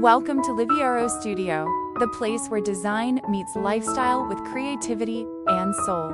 Welcome to Liviaro Studio, the place where design meets lifestyle with creativity and soul.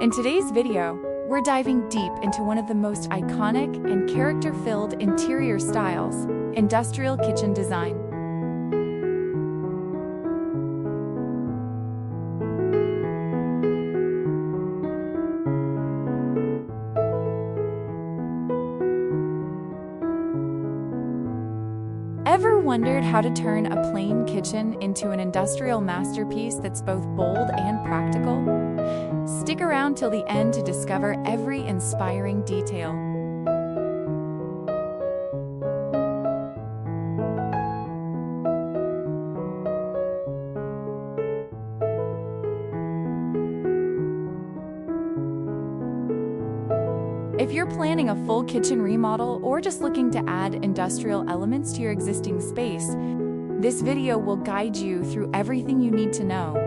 In today's video, we're diving deep into one of the most iconic and character-filled interior styles, industrial kitchen design. Ever wondered how to turn a plain kitchen into an industrial masterpiece that's both bold and practical? Stick around till the end to discover every inspiring detail. If you're planning a full kitchen remodel or just looking to add industrial elements to your existing space, this video will guide you through everything you need to know.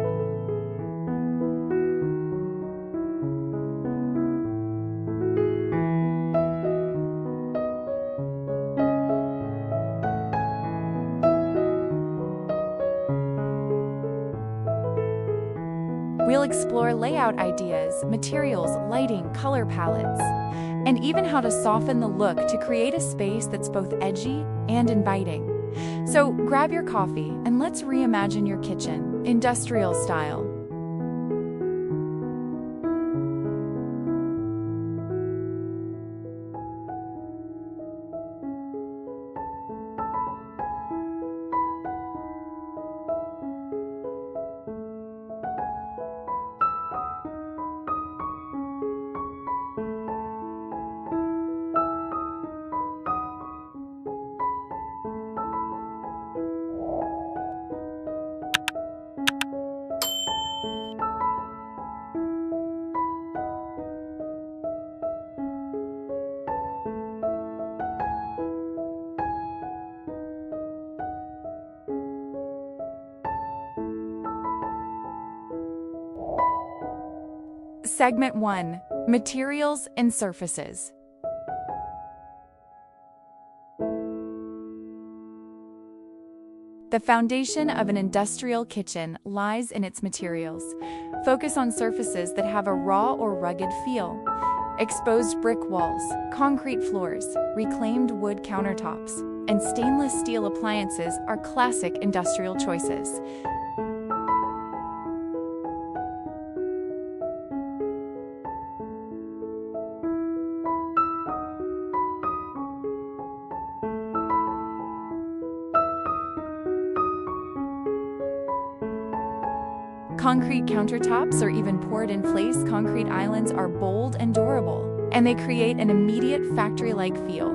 We'll explore layout ideas, materials, lighting, color palettes, and even how to soften the look to create a space that's both edgy and inviting. So grab your coffee and let's reimagine your kitchen, industrial style. Segment 1. Materials and surfaces. The foundation of an industrial kitchen lies in its materials. Focus on surfaces that have a raw or rugged feel. Exposed brick walls, concrete floors, reclaimed wood countertops, and stainless steel appliances are classic industrial choices. Concrete countertops or even poured-in-place concrete islands are bold and durable, and they create an immediate factory-like feel.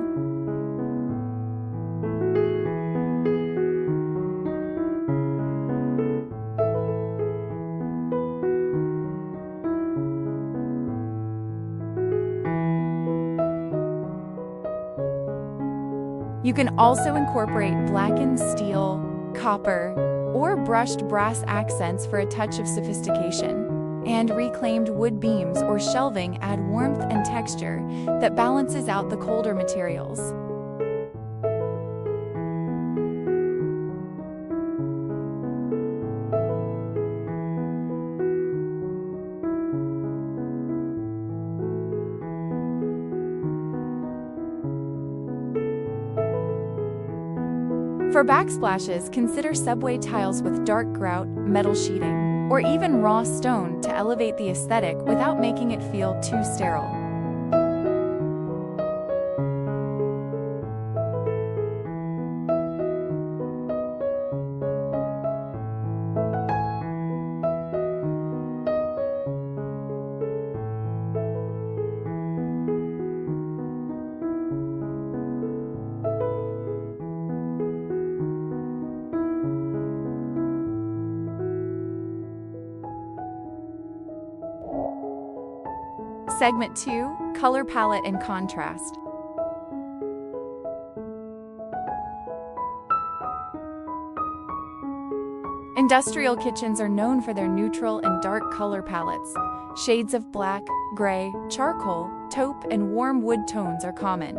You can also incorporate blackened steel, copper, or brushed brass accents for a touch of sophistication, and reclaimed wood beams or shelving add warmth and texture that balances out the colder materials. For backsplashes, consider subway tiles with dark grout, metal sheeting, or even raw stone to elevate the aesthetic without making it feel too sterile. Segment 2. Color palette and contrast. Industrial kitchens are known for their neutral and dark color palettes. Shades of black, gray, charcoal, taupe, and warm wood tones are common.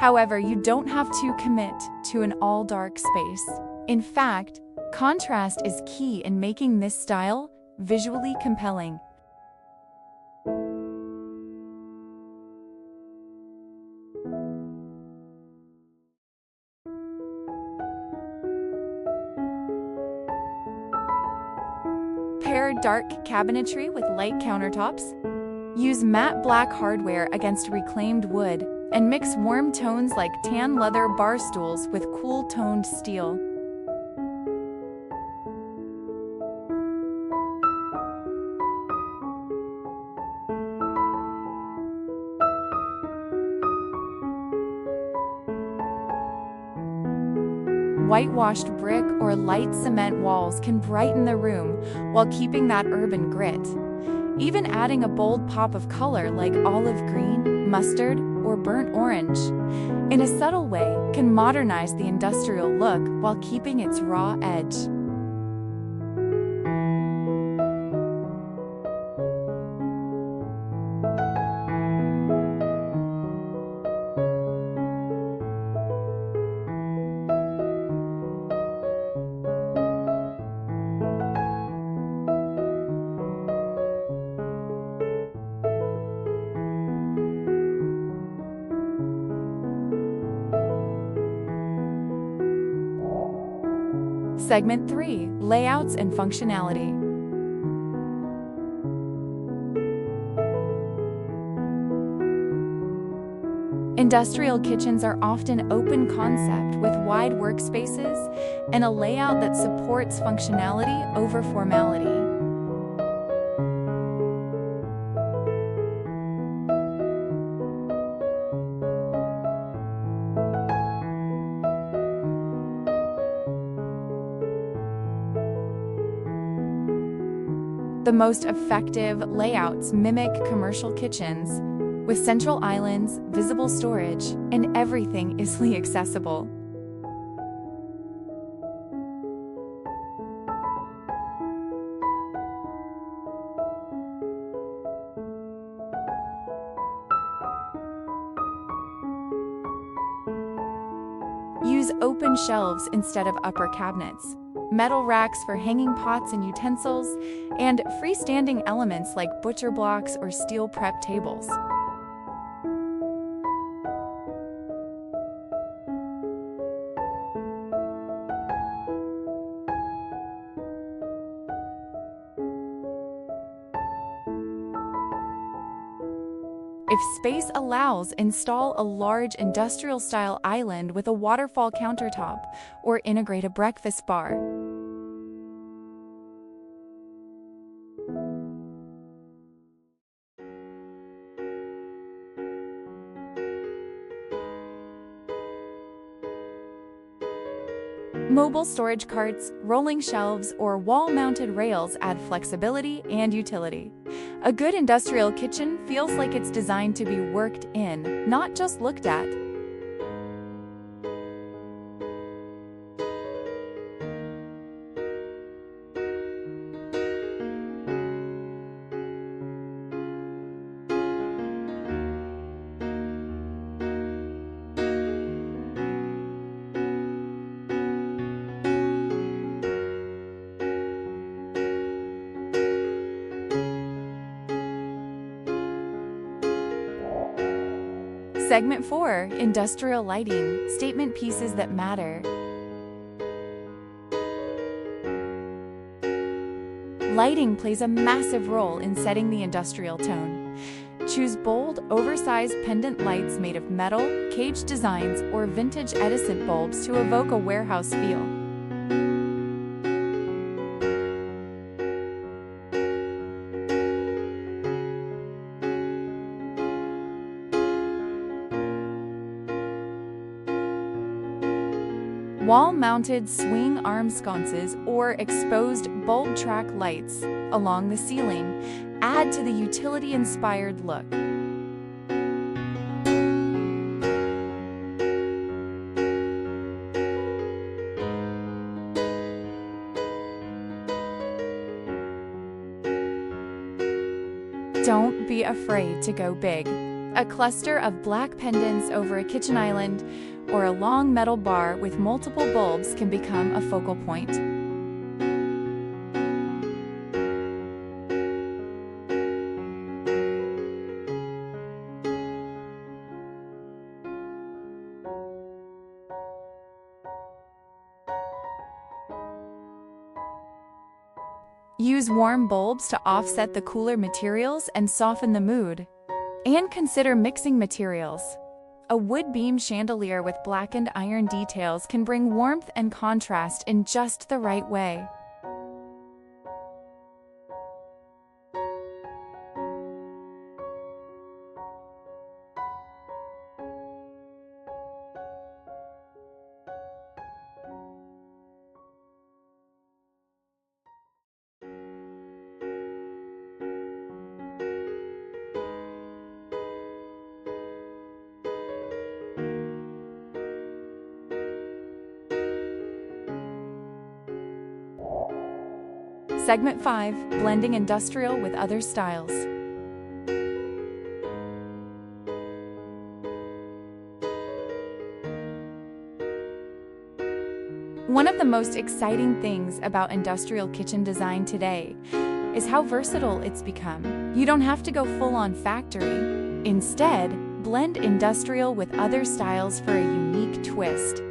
However, you don't have to commit to an all-dark space. In fact, contrast is key in making this style visually compelling. Pair dark cabinetry with light countertops. Use matte black hardware against reclaimed wood, and mix warm tones like tan leather bar stools with cool-toned steel. Whitewashed brick or light cement walls can brighten the room while keeping that urban grit. Even adding a bold pop of color like olive green, mustard, or burnt orange in a subtle way can modernize the industrial look while keeping its raw edge. Segment 3: Layouts and Functionality. Industrial kitchens are often open concept with wide workspaces and a layout that supports functionality over formality. The most effective layouts mimic commercial kitchens, with central islands, visible storage, and everything easily accessible. Use open shelves instead of upper cabinets, metal racks for hanging pots and utensils, and freestanding elements like butcher blocks or steel prep tables. If space allows, install a large industrial-style island with a waterfall countertop or integrate a breakfast bar. Mobile storage carts, rolling shelves, or wall-mounted rails add flexibility and utility. A good industrial kitchen feels like it's designed to be worked in, not just looked at. Segment 4: Industrial Lighting, Statement Pieces that Matter. Lighting plays a massive role in setting the industrial tone. Choose bold, oversized pendant lights made of metal, cage designs, or vintage Edison bulbs to evoke a warehouse feel. Wall-mounted swing arm sconces or exposed bulb track lights along the ceiling add to the utility-inspired look. Don't be afraid to go big. A cluster of black pendants over a kitchen island or a long metal bar with multiple bulbs can become a focal point. Use warm bulbs to offset the cooler materials and soften the mood. And consider mixing materials. A wood beam chandelier with blackened iron details can bring warmth and contrast in just the right way. Segment 5. Blending industrial with other styles. One of the most exciting things about industrial kitchen design today is how versatile it's become. You don't have to go full-on factory. Instead, blend industrial with other styles for a unique twist.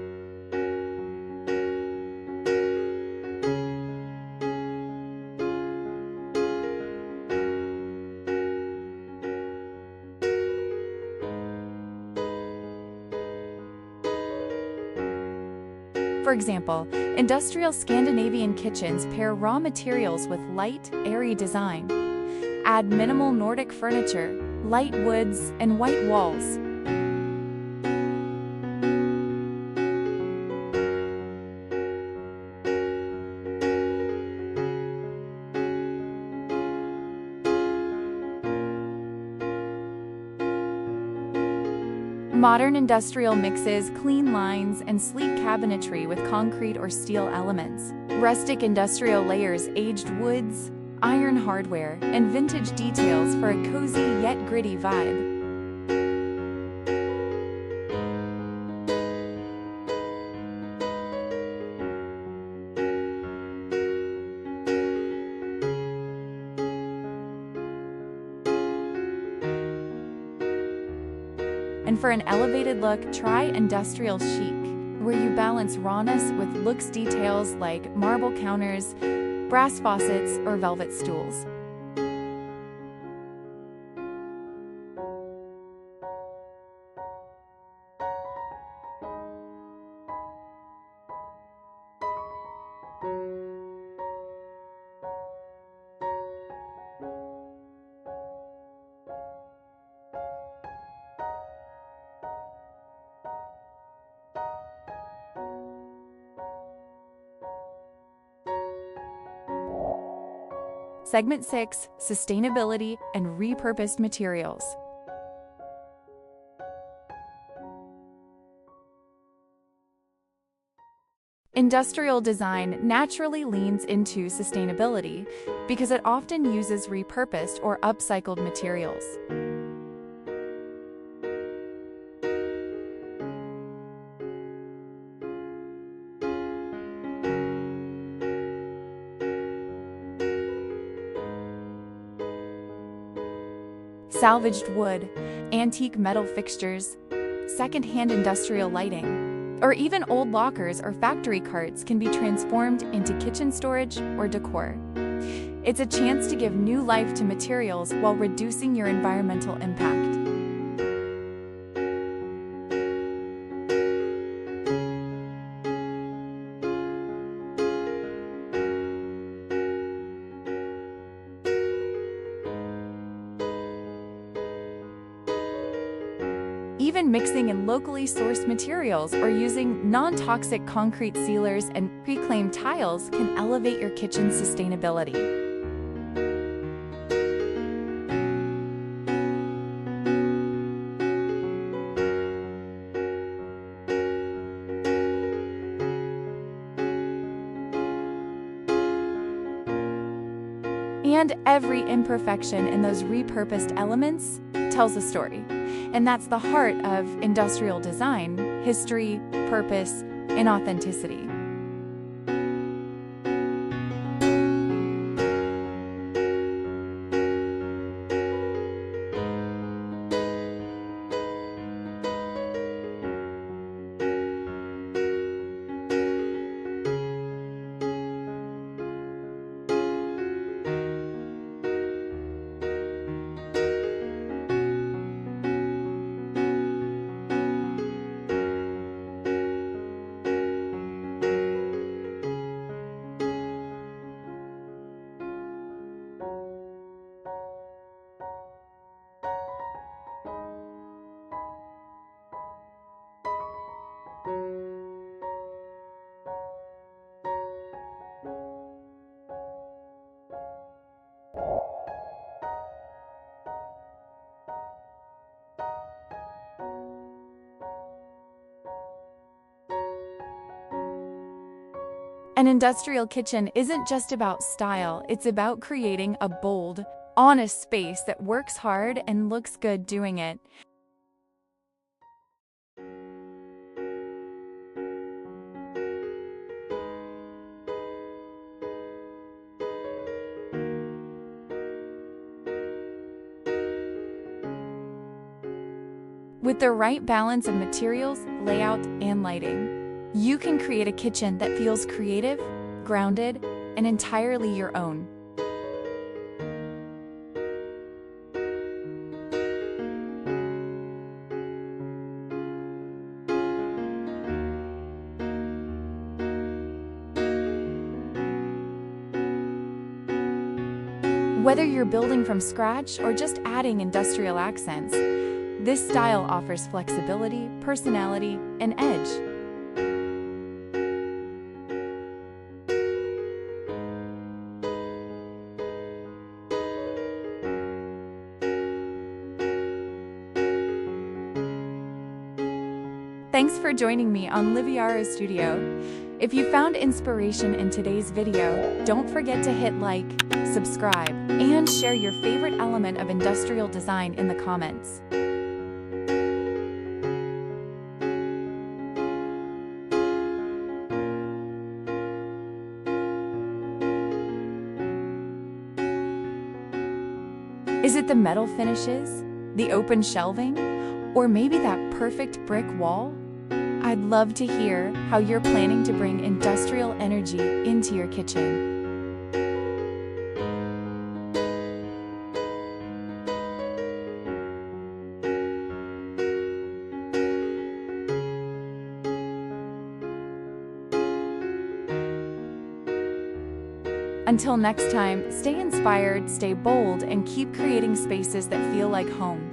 For example, industrial Scandinavian kitchens pair raw materials with light, airy design. Add minimal Nordic furniture, light woods, and white walls. Modern industrial mixes clean lines and sleek cabinetry with concrete or steel elements. Rustic industrial layers aged woods, iron hardware, and vintage details for a cozy yet gritty vibe. And for an elevated look, try industrial chic, where you balance rawness with looks details like marble counters, brass faucets, or velvet stools. Segment 6. Sustainability and repurposed materials. Industrial design naturally leans into sustainability because it often uses repurposed or upcycled materials. Salvaged wood, antique metal fixtures, second-hand industrial lighting, or even old lockers or factory carts can be transformed into kitchen storage or decor. It's a chance to give new life to materials while reducing your environmental impact. Even mixing in locally sourced materials or using non-toxic concrete sealers and reclaimed tiles can elevate your kitchen's sustainability. And every imperfection in those repurposed elements tells a story. And that's the heart of industrial design: history, purpose, and authenticity. An industrial kitchen isn't just about style, it's about creating a bold, honest space that works hard and looks good doing it. With the right balance of materials, layout, and lighting, you can create a kitchen that feels creative, grounded, and entirely your own. Whether you're building from scratch or just adding industrial accents, this style offers flexibility, personality, and edge. Thanks for joining me on Liviaro Studio. If you found inspiration in today's video, don't forget to hit like, subscribe, and share your favorite element of industrial design in the comments. Is it the metal finishes, the open shelving, or maybe that perfect brick wall? I'd love to hear how you're planning to bring industrial energy into your kitchen. Until next time, stay inspired, stay bold, and keep creating spaces that feel like home.